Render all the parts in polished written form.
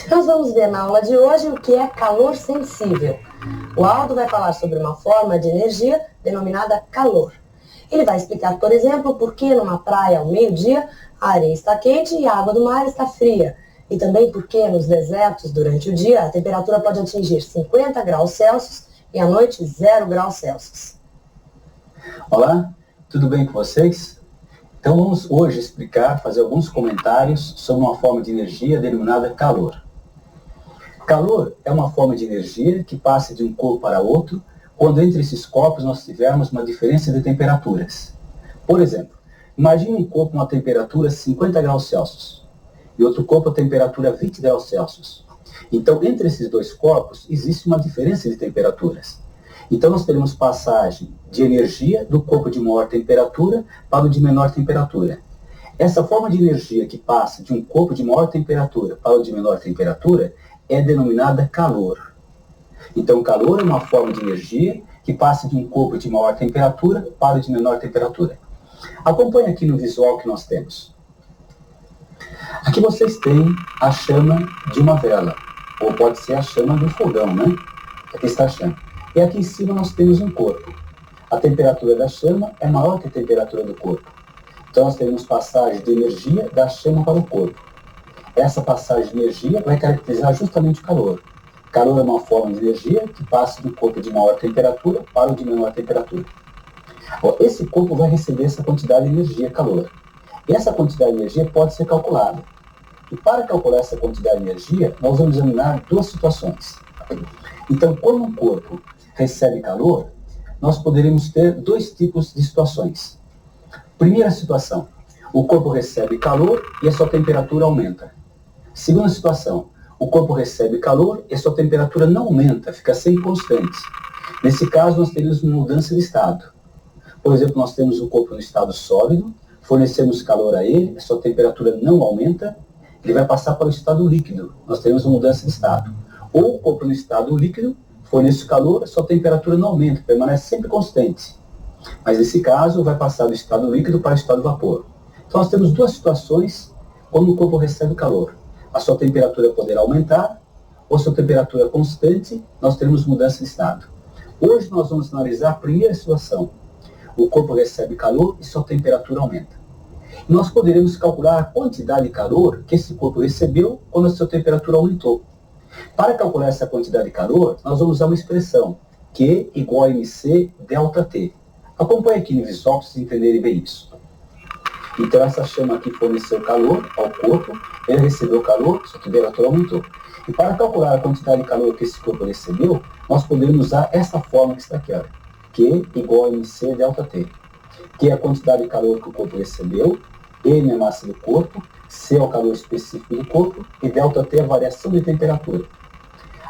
Nós vamos ver na aula de hoje o que é calor sensível. O Aldo vai falar sobre uma forma de energia denominada calor. Ele vai explicar, por exemplo, por que numa praia ao meio-dia a areia está quente e a água do mar está fria. E também por que nos desertos, durante o dia, a temperatura pode atingir 50 graus Celsius e à noite 0 graus Celsius. Olá, tudo bem com vocês? Então vamos hoje fazer alguns comentários sobre uma forma de energia denominada calor. Calor é uma forma de energia que passa de um corpo para outro quando entre esses corpos nós tivermos uma diferença de temperaturas. Por exemplo, imagine um corpo com uma temperatura 50 graus Celsius e outro corpo a temperatura 20 graus Celsius. Então, entre esses dois corpos existe uma diferença de temperaturas. Então, nós teremos passagem de energia do corpo de maior temperatura para o de menor temperatura. Essa forma de energia que passa de um corpo de maior temperatura para o de menor temperatura é denominada calor. Então, calor é uma forma de energia que passa de um corpo de maior temperatura para o de menor temperatura. Acompanhe aqui no visual que nós temos. Aqui vocês têm a chama de uma vela, ou pode ser a chama do fogão, né? Aqui está a chama. E aqui em cima nós temos um corpo. A temperatura da chama é maior que a temperatura do corpo. Então nós temos passagem de energia da chama para o corpo. Essa passagem de energia vai caracterizar justamente o calor. Calor é uma forma de energia que passa do corpo de maior temperatura para o de menor temperatura. Esse corpo vai receber essa quantidade de energia, calor. E essa quantidade de energia pode ser calculada. E para calcular essa quantidade de energia, nós vamos examinar duas situações. Então, quando um corpo recebe calor, nós poderemos ter dois tipos de situações. Primeira situação, o corpo recebe calor e a sua temperatura aumenta. Segunda situação, o corpo recebe calor e a sua temperatura não aumenta, fica sempre constante. Nesse caso, nós teremos uma mudança de estado. Por exemplo, nós temos o corpo no estado sólido, fornecemos calor a ele, a sua temperatura não aumenta, ele vai passar para o estado líquido, nós teremos uma mudança de estado. Ou o corpo no estado líquido, fornece calor, a sua temperatura não aumenta, permanece sempre constante. Mas nesse caso, vai passar do estado líquido para o estado vapor. Então nós temos duas situações quando o corpo recebe calor. A sua temperatura poderá aumentar, ou sua temperatura constante, nós teremos mudança de estado. Hoje nós vamos analisar a primeira situação. O corpo recebe calor e sua temperatura aumenta. E nós poderemos calcular a quantidade de calor que esse corpo recebeu quando a sua temperatura aumentou. Para calcular essa quantidade de calor, nós vamos usar uma expressão, Q igual a MC delta T. Acompanhe aqui no visual para vocês entenderem bem isso. Então essa chama aqui forneceu calor ao corpo, ele recebeu calor, sua temperatura aumentou. E para calcular a quantidade de calor que esse corpo recebeu, nós podemos usar essa fórmula que está aqui, olha. Q igual a MC delta T. Q é a quantidade de calor que o corpo recebeu, M é a massa do corpo, C é o calor específico do corpo e delta T é a variação de temperatura.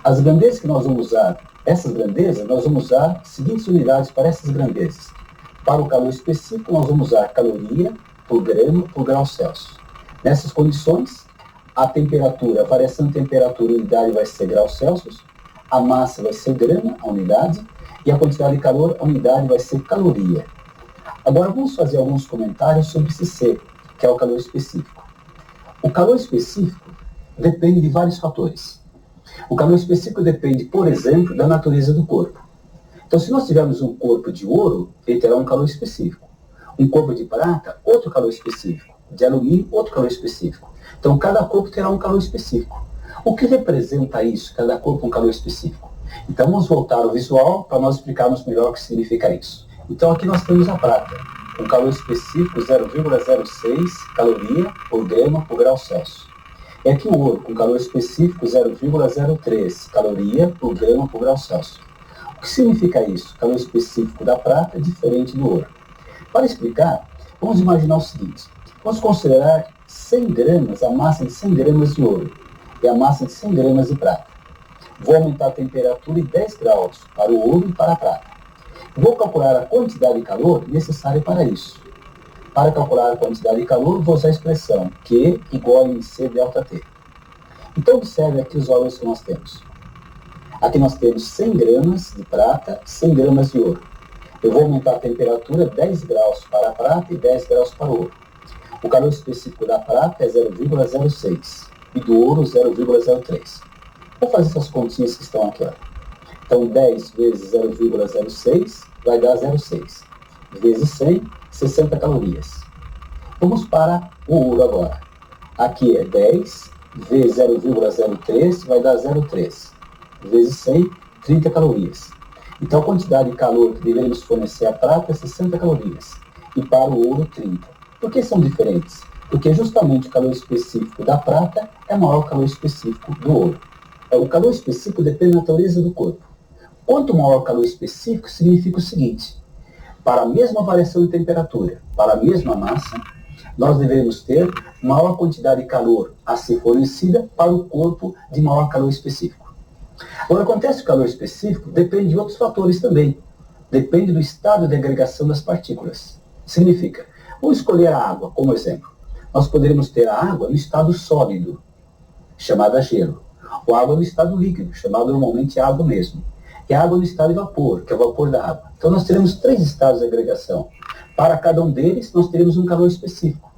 As grandezas que nós vamos usar, essas grandezas, nós vamos usar seguintes unidades para essas grandezas. Para o calor específico, nós vamos usar caloria por grama por grau Celsius. Nessas condições, a temperatura, a variação de temperatura, a unidade vai ser grau Celsius, a massa vai ser grama, a unidade, e a quantidade de calor, a unidade vai ser caloria. Agora vamos fazer alguns comentários sobre esse C, que é o calor específico. O calor específico depende de vários fatores. O calor específico depende, por exemplo, da natureza do corpo. Então, se nós tivermos um corpo de ouro, ele terá um calor específico. Um corpo de prata, outro calor específico. De alumínio, outro calor específico. Então, cada corpo terá um calor específico. O que representa isso, cada corpo um calor específico? Então, vamos voltar ao visual para nós explicarmos melhor o que significa isso. Então, aqui nós temos a prata, com calor específico 0,06 caloria por grama por grau Celsius. E aqui o ouro, com calor específico 0,03 caloria por grama por grau Celsius. O que significa isso? O calor específico da prata é diferente do ouro. Para explicar, vamos imaginar o seguinte. Vamos considerar 100 gramas, a massa de 100 gramas de ouro e a massa de 100 gramas de prata. Vou aumentar a temperatura em 10 graus para o ouro e para a prata. Vou calcular a quantidade de calor necessária para isso. Para calcular a quantidade de calor, vou usar a expressão Q igual a MC delta T. Então, observe aqui os valores que nós temos. Aqui nós temos 100 gramas de prata, 100 gramas de ouro. Eu vou aumentar a temperatura 10 graus para a prata e 10 graus para o ouro. O calor específico da prata é 0,06. e do ouro 0,03. Vou fazer essas continhas que estão aqui. Ó. Então, 10 vezes 0,06 vai dar 0,6. Vezes 100, 60 calorias. Vamos para o ouro agora. Aqui é 10 vezes 0,03 vai dar 0,3. Vezes 100, 30 calorias. Então, a quantidade de calor que devemos fornecer à prata é 60 calorias. E para o ouro, 30. Por que são diferentes? Porque justamente o calor específico da prata é maior que o calor específico do ouro. O calor específico depende da natureza do corpo. Quanto maior o calor específico, significa o seguinte: para a mesma variação de temperatura, para a mesma massa, nós devemos ter maior quantidade de calor a ser fornecida para o corpo de maior calor específico. Agora, acontece que o calor específico depende de outros fatores também. Depende do estado de agregação das partículas. Significa, vamos escolher a água como exemplo. Nós poderíamos ter a água no estado sólido, chamada gelo, ou água no estado líquido, chamada normalmente água mesmo, e a água no estado de vapor, que é o vapor da água. Então nós teremos 3 estados de agregação. Para cada um deles, nós teremos um calor específico.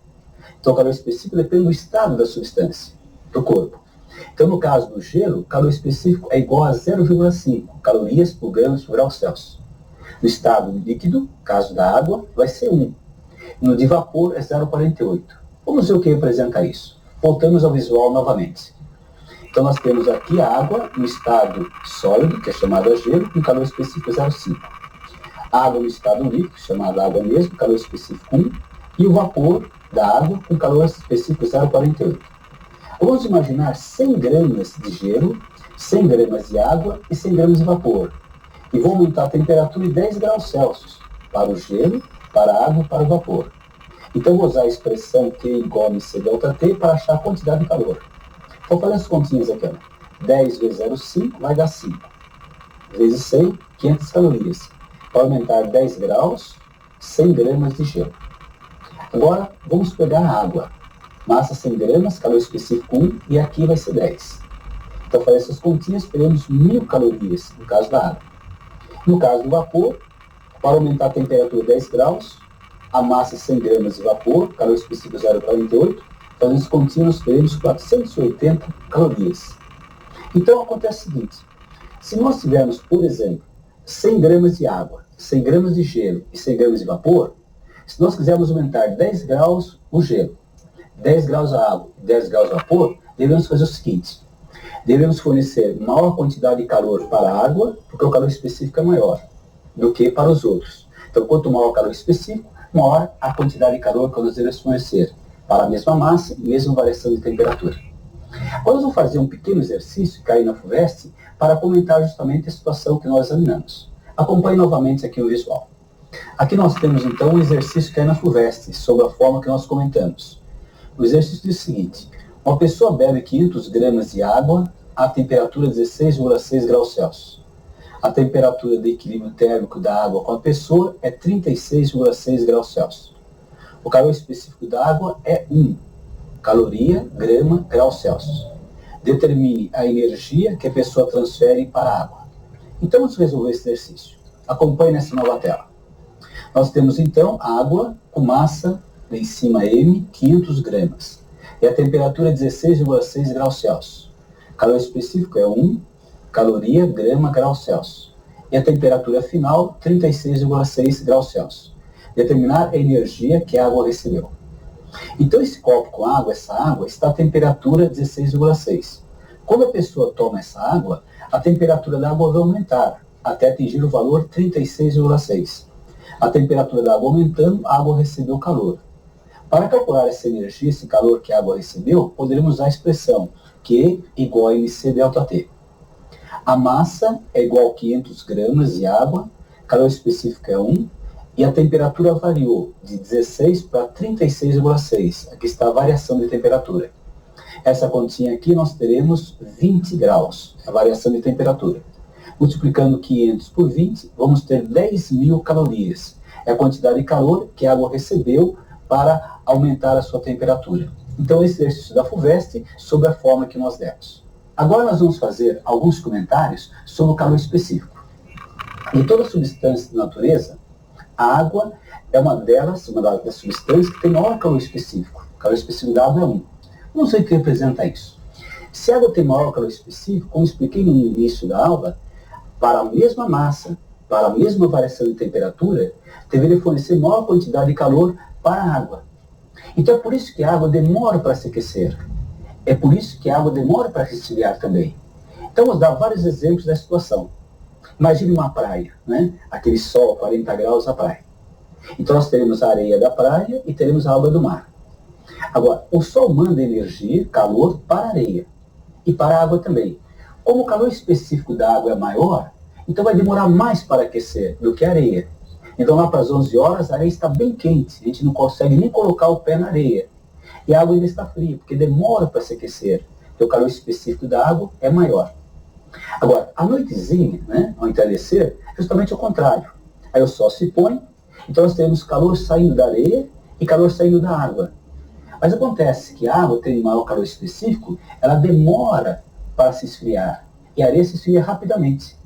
Então o calor específico depende do estado da substância, do corpo. Então no caso do gelo, o calor específico é igual a 0,5 calorias por grama por grau Celsius. No estado líquido, caso da água, vai ser 1. No de vapor é 0,48. Vamos ver o que representa isso. Voltamos ao visual novamente. Então nós temos aqui a água no estado sólido, que é chamada gelo, com calor específico 0,5. A água no estado líquido, chamada água mesmo, calor específico 1. E o vapor da água com calor específico 0,48. Vamos imaginar 100 gramas de gelo, 100 gramas de água e 100 gramas de vapor. E vou aumentar a temperatura em 10 graus Celsius para o gelo, para a água e para o vapor. Então vou usar a expressão Q igual a MC delta T para achar a quantidade de calor. Vou fazer as continhas aqui. Ó. 10 vezes 0,5 vai dar 5. Vezes 100, 500 calorias. Para aumentar 10 graus, 100 gramas de gelo. Agora, vamos pegar a água. Massa 100 gramas, calor específico 1, e aqui vai ser 10. Então, fazer essas continhas, teremos 1000 calorias, no caso da água. No caso do vapor, para aumentar a temperatura 10 graus, a massa 100 gramas de vapor, calor específico 0,48, fazendo as continhas, teremos 480 calorias. Então, acontece o seguinte: se nós tivermos, por exemplo, 100 gramas de água, 100 gramas de gelo e 100 gramas de vapor, se nós quisermos aumentar 10 graus o gelo, 10 graus a água e 10 graus de vapor, devemos fazer o seguinte: devemos fornecer maior quantidade de calor para a água, porque o calor específico é maior do que para os outros. Então, quanto maior o calor específico, maior a quantidade de calor que nós devemos fornecer para a mesma massa e mesma variação de temperatura. Agora nós vamos fazer um pequeno exercício, cair na FUVEST, para comentar justamente a situação que nós examinamos. Acompanhe novamente aqui o visual. Aqui nós temos então um exercício que é na FUVEST, sobre a forma que nós comentamos. O exercício diz o seguinte: uma pessoa bebe 500 gramas de água a temperatura 16,6 graus Celsius. A temperatura de equilíbrio térmico da água com a pessoa é 36,6 graus Celsius. O calor específico da água é 1 caloria, grama, grau Celsius. Determine a energia que a pessoa transfere para a água. Então vamos resolver esse exercício. Acompanhe nessa nova tela. Nós temos então a água com massa em cima M, 500 gramas. E a temperatura é 16,6 graus Celsius. O calor específico é 1 caloria, grama, grau Celsius. E a temperatura final, 36,6 graus Celsius. Determinar a energia que a água recebeu. Então esse copo com água, essa água, está a temperatura 16,6. Quando a pessoa toma essa água, a temperatura da água vai aumentar, até atingir o valor 36,6. A temperatura da água aumentando, a água recebeu calor. Para calcular essa energia, esse calor que a água recebeu, poderemos usar a expressão Q igual a MC delta T. A massa é igual a 500 gramas de água, calor específico é 1, e a temperatura variou de 16 para 36,6. Aqui está a variação de temperatura. Essa continha aqui nós teremos 20 graus, a variação de temperatura. Multiplicando 500 por 20, vamos ter 10.000 calorias. É a quantidade de calor que a água recebeu para aumentar a sua temperatura. Então, esse exercício da FUVEST sobre a forma que nós demos. Agora nós vamos fazer alguns comentários sobre o calor específico. Em toda substância da natureza, a água é uma das substâncias que tem maior calor específico. O calor específico da água é 1. Vamos ver o que representa isso. Se a água tem maior calor específico, como expliquei no início da aula, para a mesma massa, para a mesma variação de temperatura, deveria fornecer maior quantidade de calor para a água. Então é por isso que a água demora para se aquecer. É por isso que a água demora para resfriar também. Então vamos dar vários exemplos da situação. Imagine uma praia, né? Aquele sol, 40 graus na praia. Então nós teremos a areia da praia e teremos a água do mar. Agora, o sol manda energia, calor, para a areia e para a água também. Como o calor específico da água é maior, então vai demorar mais para aquecer do que a areia. Então lá para as 11 horas a areia está bem quente, a gente não consegue nem colocar o pé na areia. E a água ainda está fria, porque demora para se aquecer, porque o calor específico da água é maior. Agora, à noitezinha, né, ao entardecer, é justamente o contrário. Aí o sol se põe, então nós temos calor saindo da areia e calor saindo da água. Mas acontece que a água tem maior calor específico, ela demora para se esfriar, e a areia se esfria rapidamente.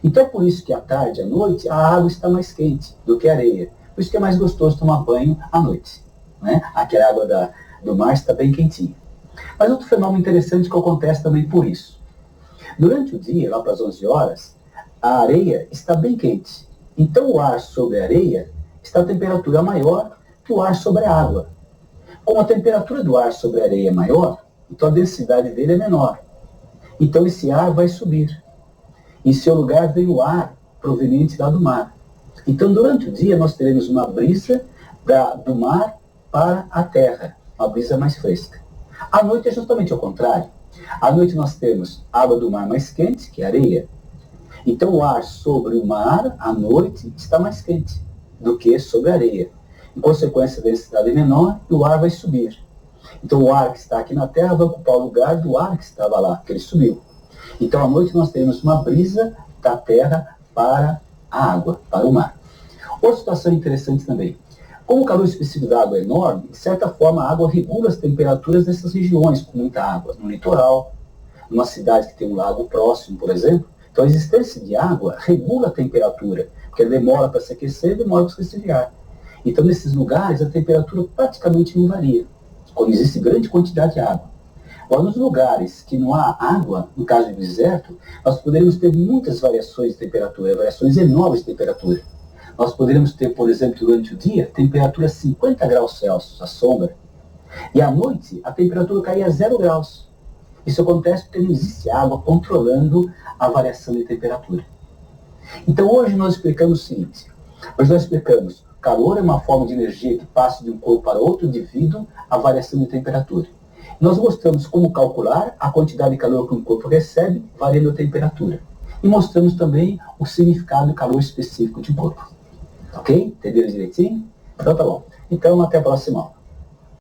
Então é por isso que à tarde e à noite a água está mais quente do que a areia. Por isso que é mais gostoso tomar banho à noite, né? Aquela água do mar está bem quentinha. Mas outro fenômeno interessante que acontece também por isso. Durante o dia, lá para as 11 horas, a areia está bem quente. Então o ar sobre a areia está a temperatura maior que o ar sobre a água. Como a temperatura do ar sobre a areia é maior, então a densidade dele é menor. Então esse ar vai subir. Em seu lugar vem o ar proveniente lá do mar. Então durante o dia nós teremos uma brisa do mar para a terra, uma brisa mais fresca. À noite é justamente o contrário. À noite nós temos água do mar mais quente, que é areia. Então o ar sobre o mar, à noite, está mais quente do que sobre a areia. Em consequência, a densidade é menor e o ar vai subir. Então o ar que está aqui na Terra vai ocupar o lugar do ar que estava lá, que ele subiu. Então à noite nós temos uma brisa da Terra para a água, para o mar. Outra situação interessante também. Como o calor específico da água é enorme, de certa forma a água regula as temperaturas dessas regiões, com muita água. No litoral, numa cidade que tem um lago próximo, por exemplo. Então a existência de água regula a temperatura, porque demora para se aquecer e demora para se resfriar. Então nesses lugares a temperatura praticamente não varia, quando existe grande quantidade de água. Agora nos lugares que não há água, no caso do deserto, nós poderíamos ter muitas variações de temperatura, variações enormes de temperatura. Nós poderíamos ter, por exemplo, durante o dia, temperatura 50 graus Celsius, à sombra. E à noite, a temperatura caía a 0 graus. Isso acontece porque não existe água controlando a variação de temperatura. Então hoje nós explicamos o seguinte. Hoje nós explicamos que calor é uma forma de energia que passa de um corpo para outro devido à variação de temperatura. Nós mostramos como calcular a quantidade de calor que um corpo recebe variando a temperatura. E mostramos também o significado do calor específico de um corpo. Ok? Entenderam direitinho? Então tá bom. Então até a próxima aula.